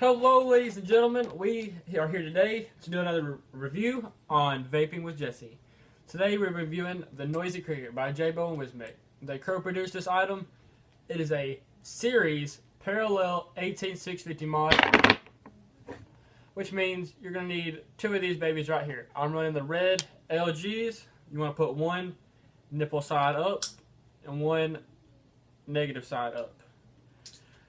Hello, ladies and gentlemen. We are here today to do another review on Vaping with Jesse. Today we're reviewing the Noisy Cricket by Jaybo and Wismic. They co-produced this item. It is a series parallel 18650 mod, which means you're going to need two of these babies right here. I'm running the red LGs. You want to put one nipple side up and one negative side up.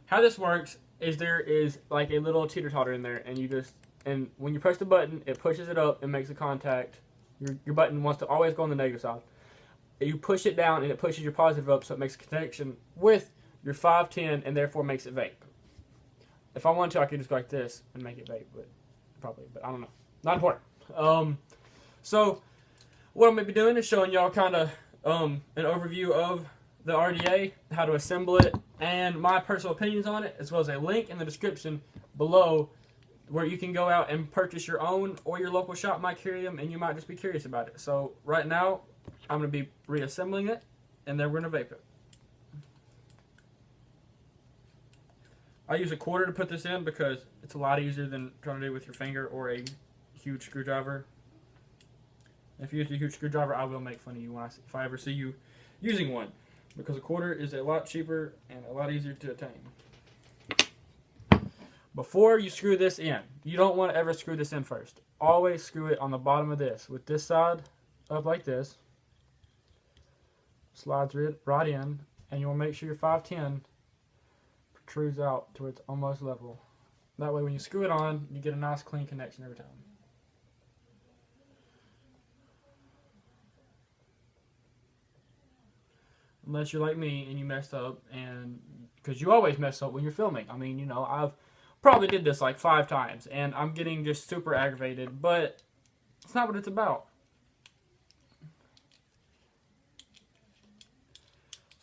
How this works is there is like a little teeter-totter in there, and when you press the button, it pushes it up and makes a contact. Your button wants to always go on the negative side. You push it down and it pushes your positive up, so it makes a connection with your 510 and therefore makes it vape. If I wanted to, I could just go like this and make it vape, but I don't know. Not important. So what I'm going to be doing is showing y'all kind of an overview of the RDA, how to assemble it, and my personal opinions on it, as well as a link in the description below where you can go out and purchase your own, or your local shop might carry them and you might just be curious about it. So right now I'm going to be reassembling it and then we're going to vape it. I use a quarter to put this in because it's a lot easier than trying to do it with your finger or a huge screwdriver. If you use a huge screwdriver, I will make fun of you if I ever see you using one, because a quarter is a lot cheaper and a lot easier to attain. Before you screw this in, you don't want to ever screw this in first. Always screw it on the bottom of this, with this side up like this. Slides right in, and you want to make sure your 510 protrudes out to where it's almost level. That way when you screw it on, you get a nice clean connection every time. Unless you're like me and you messed up, and because you always mess up when you're filming. I mean, you know, I've probably did this like 5 times and I'm getting just super aggravated, but it's not what it's about.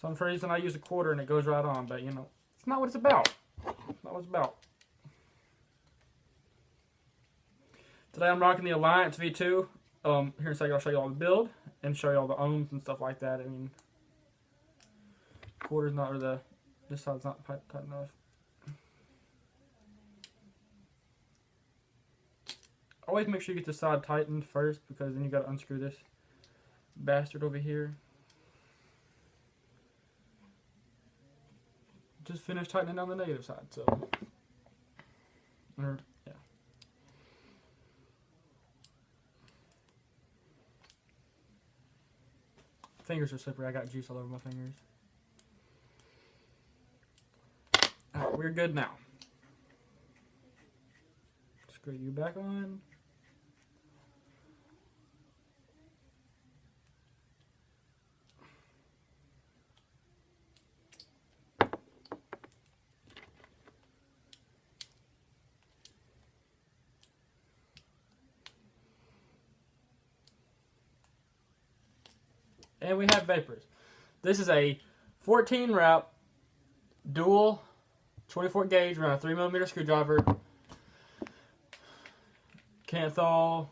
Some reason I use a quarter and it goes right on, but you know, it's not what it's about. It's not what it's about. Today I'm rocking the Alliance V2. Here in a second I'll show you all the build and show you all the ohms and stuff like that. I mean, quarter's not, or this side's not tight enough. Always make sure you get the side tightened first, because then you got to unscrew this bastard over here. Just finish tightening down the negative side. So, yeah. Fingers are slippery. I got juice all over my fingers. Alright, we're good now. Screw you back on. And we have vapors. This is a 14 wrap dual 24 gauge around a 3mm screwdriver. Kanthal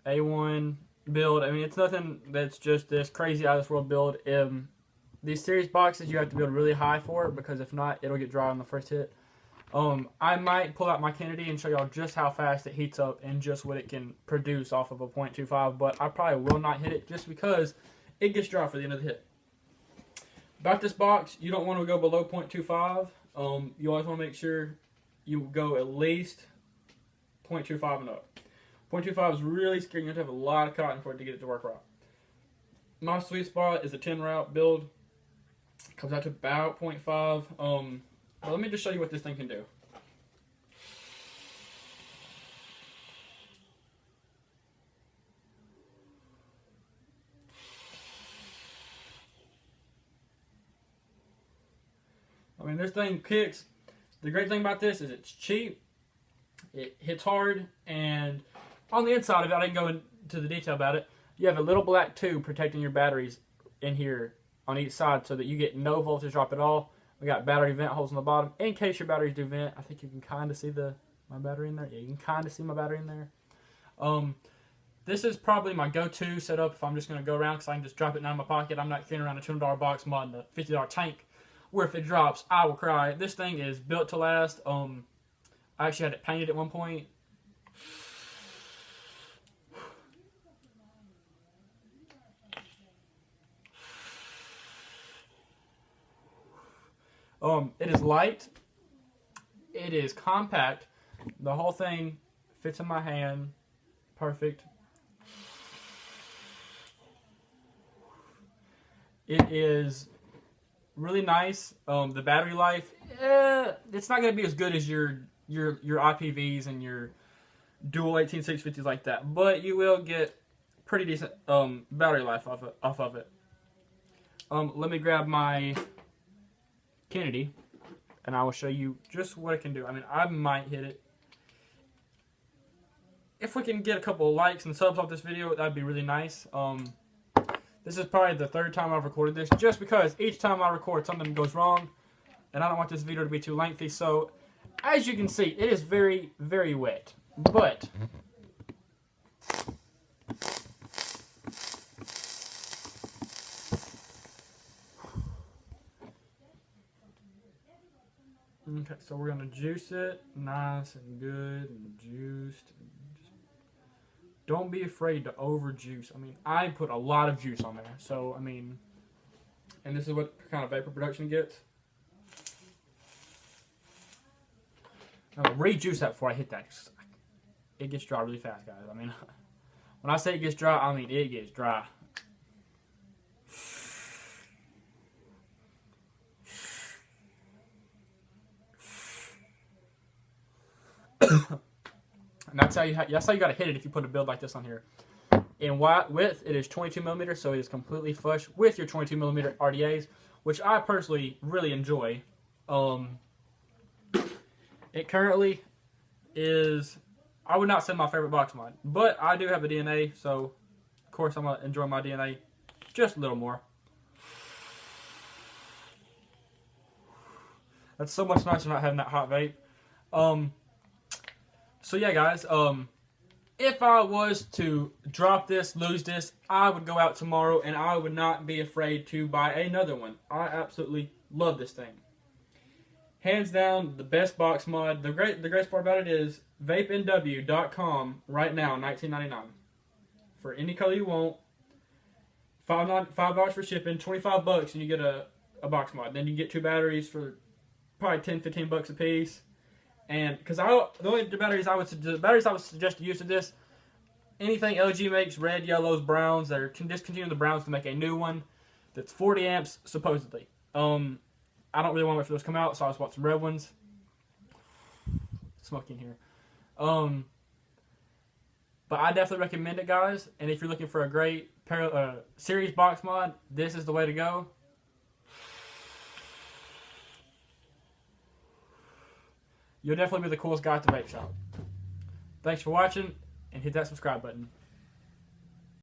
A1 build. I mean, it's nothing that's just this crazy out of this world build. These series boxes you have to build really high for, because if not, it'll get dry on the first hit. I might pull out my Kennedy and show y'all just how fast it heats up and just what it can produce off of a .25, but I probably will not hit it just because it gets dry for the end of the hit. About this box, you don't want to go below .25. You always want to make sure you go at least .25 and up. .25 is really scary. You have to have a lot of cotton for it to get it to work right. My sweet spot is a 10 route build. Comes out to about .5. But let me just show you what this thing can do. I mean, this thing kicks. The great thing about this is it's cheap, it hits hard, and on the inside of it, I didn't go into the detail about it, you have a little black tube protecting your batteries in here on each side so that you get no voltage drop at all. We got battery vent holes on the bottom in case your batteries do vent. I think you can kind of see my battery in there. Yeah, you can kind of see my battery in there. This is probably my go-to setup if I'm just going to go around, because I can just drop it down in my pocket. I'm not carrying around a $200 box modding a $50 tank where if it drops, I will cry. This thing is built to last. I actually had it painted at one point. It is light. It is compact. The whole thing fits in my hand. Perfect. It is really nice. The battery life, it's not going to be as good as your IPVs and your dual 18650s like that, but you will get pretty decent battery life off of it. Let me grab my Kennedy, and I will show you just what it can do. I mean, I might hit it. If we can get a couple of likes and subs off this video, that'd be really nice. This is probably the third time I've recorded this, just because each time I record something goes wrong, and I don't want this video to be too lengthy. So, as you can see, it is very, very wet. But okay, so we're gonna juice it nice and good and juiced. Don't be afraid to over juice. I mean, I put a lot of juice on there, so I mean, and this is what kind of vapor production gets. I'm gonna re-juice that before I hit that. It gets dry really fast, guys. I mean, when I say it gets dry, I mean it gets dry. And that's how you got to hit it if you put a build like this on here. In width, it is 22 millimeters, so it is completely flush with your 22 millimeter RDAs, which I personally really enjoy. It currently is, I would not say my favorite box mod, but I do have a DNA, so of course I'm gonna enjoy my DNA just a little more. That's so much nicer not having that hot vape. So yeah, guys, if I was to drop this, lose this, I would go out tomorrow and I would not be afraid to buy another one. I absolutely love this thing. Hands down, the best box mod. The greatest part about it is vapenw.com right now, $19.99 for any color you want. $5 for shipping, $25, and you get a box mod. Then you get 2 batteries for probably $10-15 a piece. And because the batteries I would suggest to use to this, anything LG makes, red, yellows, browns, they're discontinuing the browns to make a new one that's 40 amps supposedly. I don't really want to wait for those to come out, so I just bought some red ones. Smoking here. But I definitely recommend it, guys. And if you're looking for a great series box mod, this is the way to go. You'll definitely be the coolest guy at the vape shop. Thanks for watching, and hit that subscribe button.